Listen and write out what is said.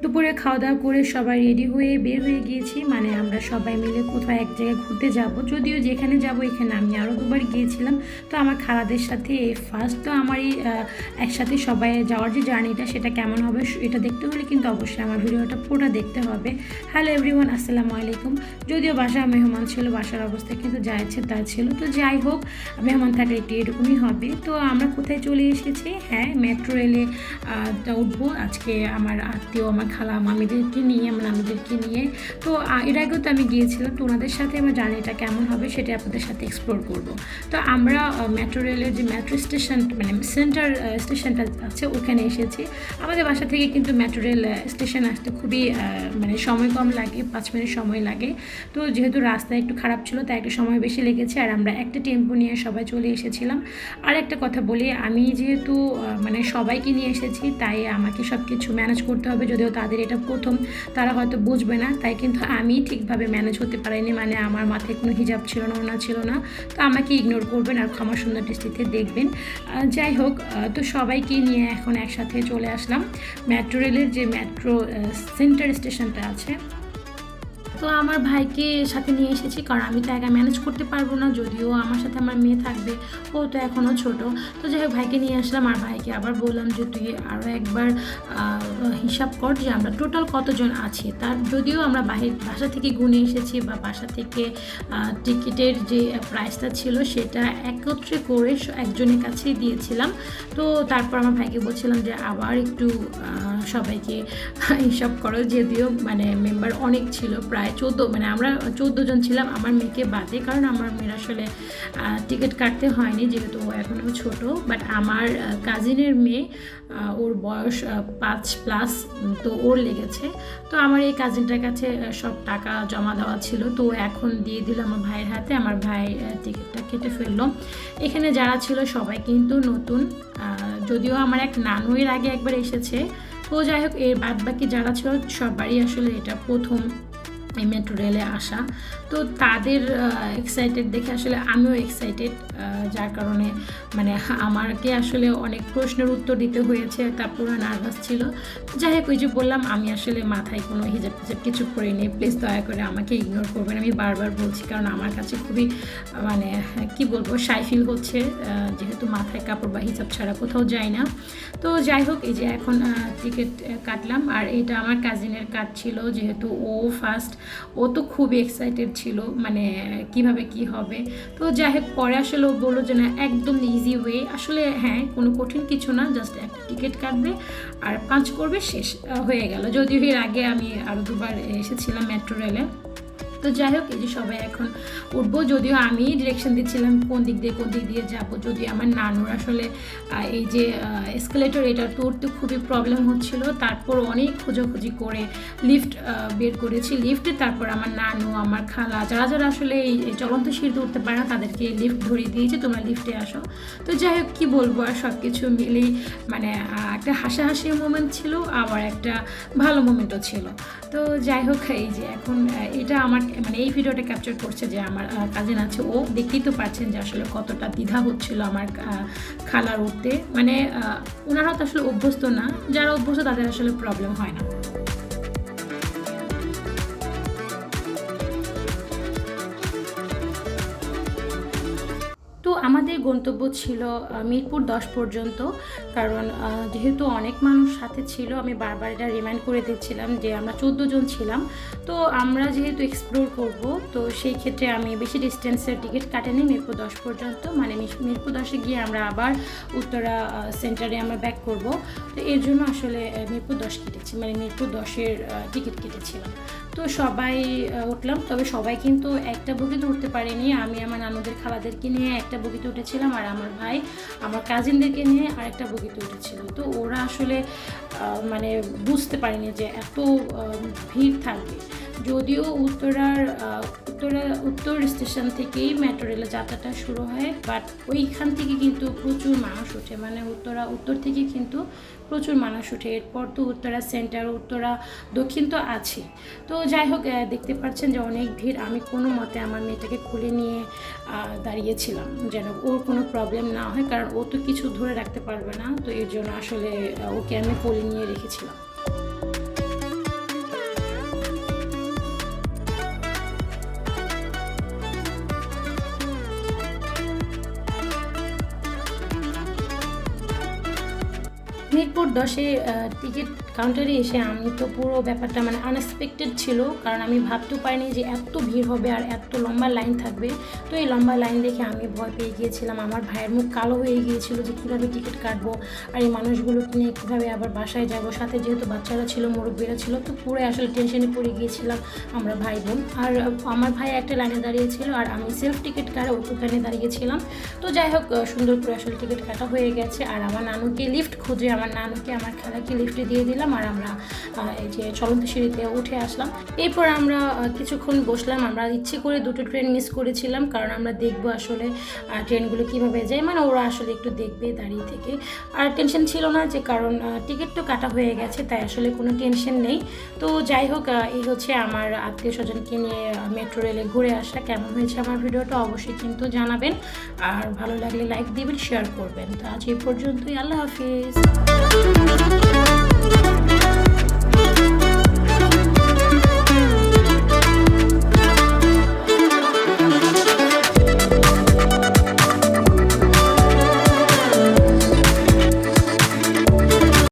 দুপুরে খাওয়া দাওয়া করে সবাই রেডি হয়ে বের হয়ে গিয়েছি, মানে আমরা সবাই মিলে কোথাও এক জায়গায় ঘুরতে যাব। যদিও যেখানে যাব এখানে আমি আরও দুবার গিয়েছিলাম, তো আমার খালাদের সাথে এই ফার্স্ট। তো আমার এই একসাথে সবাই যাওয়ার যে জার্নিটা সেটা কেমন হবে এটা দেখতে হলে কিন্তু অবশ্যই আমার ভিডিওটা পুরোটা দেখতে হবে। হ্যালো এভরিওয়ান, আসসালামু আলাইকুম। যদিও বাসায় মেহমান ছিল, বাসার অবস্থা কিন্তু যা ইচ্ছে তা ছিল। তো যাই হোক, মেহমান থাকলে একটু এরকমই হবে। তো আমরা কোথায় চলে এসেছি, হ্যাঁ মেট্রো রেলে উঠবো আজকে। আমার আত্মীয়, আমার খালা মামিদেরকে নিয়ে, আমার নামিদেরকে নিয়ে। তো এর আগেও তো আমি গিয়েছিলাম, তো ওনাদের সাথে আমার জার্নিটা কেমন হবে সেটা আপনাদের সাথে এক্সপ্লোর করব। তো আমরা মেট্রো রেলের যে মেট্রো স্টেশন, মানে সেন্টার স্টেশনটা আছে ওখানে এসেছি। আমাদের বাসা থেকে কিন্তু মেট্রো রেল স্টেশন আসতে খুবই মানে সময় কম লাগে, 5 মিনিট সময় লাগে। তো যেহেতু রাস্তা একটু খারাপ ছিল তাই একটু সময় বেশি লেগেছে, আর আমরা একটা টেম্পো নিয়ে সবাই চলে এসেছিলাম। আর একটা কথা বলি, আমি যেহেতু মানে সবাইকে নিয়ে এসেছি তাই আমাকে সব কিছু ম্যানেজ করতে হবে। যদিও তাদের এটা প্রথম, তারা হয়তো বুঝবে না, তাই কিন্তু আমি ঠিকভাবে ম্যানেজ হতে পারিনি। মানে আমার মাথায় কোনো হিজাব ছিল না, ওনা ছিল না, তো আমাকে ইগনোর করবেন আর ক্ষমা সুন্দর দৃষ্টিতে দেখবেন। যাই হোক, তো সবাইকে নিয়ে এখন একসাথে চলে আসলাম মেট্রো রেলের যে মেট্রো সেন্টার স্টেশনটা আছে। তো আমার ভাইকে সাথে নিয়ে এসেছি, কারণ আমি তো একা ম্যানেজ করতে পারবো না। যদিও আমার সাথে আমার মেয়ে থাকবে, ও তো এখনও ছোট। তো যাই হোক, ভাইকে নিয়ে আসলাম। আর ভাইকে আবার বললাম যে তুই আরও একবার হিসাব কর যে আমরা টোটাল কতজন আছি। তার যদিও আমরা বাসা থেকে গুনে এসেছি, বা বাসা থেকে টিকিটের যে প্রাইসটা ছিল সেটা একত্রে করে একজনের কাছেই দিয়েছিলাম। তো তারপর আমার ভাইকে বলছিলাম যে আবার একটু সবাইকে হিসাব করো। যদিও মানে মেম্বার অনেক ছিল, প্রায় 14, মানে আমরা 14 জন ছিলাম আমার মেয়েকে বাদে, কারণ আমার মেয়ের আসলে টিকিট কাটতে হয়নি যেহেতু ও এখনও ছোটো। বাট আমার কাজিনের মেয়ে, ওর বয়স 5+, তো ওর লেগেছে। তো আমার এই কাজিনটার কাছে সব টাকা জমা দেওয়া ছিল, তো এখন দিয়ে দিল আমার ভাইয়ের হাতে। আমার ভাই টিকিটটা কেটে ফেললো। এখানে যারা ছিল সবাই কিন্তু নতুন, যদিও আমার এক নানু এর আগে একবার এসেছে। তো যাই হোক, এর বাদ বাকি যারা ছিল সবারই আসলে এটা প্রথম এই মেট্রো রেলে আসা। তো তাদের এক্সাইটেড দেখে আসলে আমিও এক্সাইটেড, যার কারণে মানে আমাকে আসলে অনেক প্রশ্নের উত্তর দিতে হয়েছে, তারপর নার্ভাস ছিল। যাই হোক, ওই যে বললাম আমি আসলে মাথায় কোনো হিজাব টিজাব কিছু করিনি, প্লিজ দয়া করে আমাকে ইগনোর করবেন, আমি বারবার বলছি, কারণ আমার কাছে খুবই মানে কি বলবো শাই ফিল হচ্ছে, যেহেতু মাথায় কাপড় বা হিজাব ছাড়া কোথাও যাই না। তো যাই হোক, এই যে এখন টিকিট কাটলাম, আর এটা আমার কাজিনের কার্ড ছিল, যেহেতু ও ফার্স্ট, ও তো খুবই এক্সাইটেড ছিল মানে কিভাবে কি হবে। তো যাই হোক, পরে আসলে ও বললো যে না একদম ইজি ওয়ে, আসলে হ্যাঁ কোনো কঠিন কিছু না, জাস্ট একটা টিকিট কাটবে আর পাঞ্চ করবে, শেষ হয়ে গেল। যদিও এর আগে আমি আরও দুবার এসেছিলাম মেট্রো রেলে। তো যাই হোক, এই যে সবাই এখন উঠবো। যদিও আমি ডিরেকশন দিচ্ছিলাম কোন দিক দিয়ে যাব, যদিও আমার নানুর আসলে এই যে এসকেলেটর এটা তো উঠতে খুবই প্রবলেম হচ্ছিল। তারপর অনেক খোঁজাখুঁজি করে লিফট বের করেছি, লিফটে তারপর আমার নানু, আমার খালা, যারা যারা আসলে এই চলন্ত সিঁড়িতে উঠতে পারে না তাদেরকে লিফট ধরিয়ে দিয়েছে, তোমরা লিফটে আসো। তো যাই হোক, কী বলবো, আর সব কিছু মিলেই মানে একটা হাসাহাসি মোমেন্ট ছিল, আবার একটা ভালো মোমেন্টও ছিল। তো যাই হোক, এই যে এখন এটা আমার মানে এই ভিডিওটা ক্যাপচার করছে যে আমার কাজিন আছে, ও দেখতেই তো পাচ্ছেন যে আসলে কতটা দ্বিধা হচ্ছিল আমার খালার উঠতে। মানে ওনারা তো আসলে অভ্যস্ত না, যারা অভ্যস্ত তাদের আসলে প্রবলেম হয় না। তো আমাদের গন্তব্য ছিল মিরপুর 10 পর্যন্ত, কারণ যেহেতু অনেক মানুষ সাথে ছিল, আমি বারবার এটা রিমাইন্ড করে দিচ্ছিলাম যে আমরা 14 জন ছিলাম। তো আমরা যেহেতু এক্সপ্লোর করব, তো সেই ক্ষেত্রে আমি বেশি ডিস্টেন্সের টিকিট কাটিনি, মিরপুর 10 পর্যন্ত, মানে মিরপুর 10-এ গিয়ে আমরা আবার উত্তরা সেন্টারে আমরা ব্যাক করব। তো এর জন্য আসলে মিরপুর 10 কেটেছি, মানে মিরপুর 10-এর টিকিট কেটেছিলাম। তো সবাই উঠলাম, তবে সবাই কিন্তু একটা বগিতে উঠতে পারেনি। আমি আমার নানুদের খালাদেরকে নিয়ে একটা বগিতে উঠেছিলাম, আর আমার ভাই আমার কাজিনদেরকে নিয়ে আরেকটা বগিতে উঠেছিল। তো ওরা আসলে মানে বুঝতে পারেনি যে এত ভিড় থাকবে। যদিও উত্তর স্টেশন থেকেই মেট্রো রেলের যাত্রাটা শুরু হয়, বাট ওইখান থেকে কিন্তু প্রচুর মানুষ ওঠে, মানে উত্তর থেকে কিন্তু প্রচুর মানুষ ওঠে। এরপর তো উত্তরা সেন্টার, উত্তরা দক্ষিণ তো আছে। তো যাই হোক, দেখতে পাচ্ছেন যে অনেক ভিড়। আমি কোনো মতে আমার মেয়েটাকে খুলে নিয়ে দাঁড়িয়েছিলাম যেন ওর কোনো প্রবলেম না হয়, কারণ ও তো কিছু ধরে রাখতে পারবে না, তো এর জন্য আসলে ওকে আমি কোলে নিয়ে রেখেছিলাম। মিরপুর 10-এ টিকিট কাউন্টারে এসে আমি তো পুরো ব্যাপারটা মানে আনএক্সপেক্টেড ছিল, কারণ আমি ভাবতেও পারিনি যে এত ভিড় হবে আর এত লম্বা লাইন থাকবে। তো এই লম্বা লাইন দেখে আমি ভয় পেয়ে গিয়েছিলাম, আমার ভাইয়ের মুখ কালো হয়ে গিয়েছিল যে কীভাবে টিকিট কাটবো আর এই মানুষগুলোকে নিয়ে কীভাবে আবার বাসায় যাব, সাথে যেহেতু বাচ্চারা ছিল, মুরব্বীরা ছিল, তো পুরো আসলে টেনশনে পড়ে গিয়েছিলাম আমরা ভাই বোন। আর আমার ভাই একটা লাইনে দাঁড়িয়েছিল আর আমি সেলফ টিকিট কাটে ওখানে দাঁড়িয়েছিলাম। তো যাই হোক, সুন্দর করে আসলে টিকিট কাটা হয়ে গেছে। আর আমার নানুকে লিফট খুঁজে আমার নানুকে আমার খালাকে লিফটে দিয়ে দিলাম আর আমরা এই যে চলন্ত সিঁড়িতে উঠে আসলাম। এরপর আমরা কিছুক্ষণ বসলাম। আমরা ইচ্ছে করে দুটো ট্রেন মিস করেছিলাম, কারণ আমরা দেখবো আসলে ট্রেনগুলো কীভাবে যায়, মানে ওরা আসলে একটু দেখবে দাঁড়িয়ে থেকে। আর টেনশন ছিল না, যে কারণ টিকিট তো কাটা হয়ে গেছে, তাই আসলে কোনো টেনশন নেই। তো যাই হোক, এই হচ্ছে আমার আত্মীয় স্বজনকে নিয়ে মেট্রো রেলে ঘুরে আসা। কেমন হয়েছে আমার ভিডিওটা অবশ্যই কিন্তু জানাবেন, আর ভালো লাগলে লাইক দিবেন, শেয়ার করবেন। তো আজ এই পর্যন্তই, আল্লাহ হাফিজ।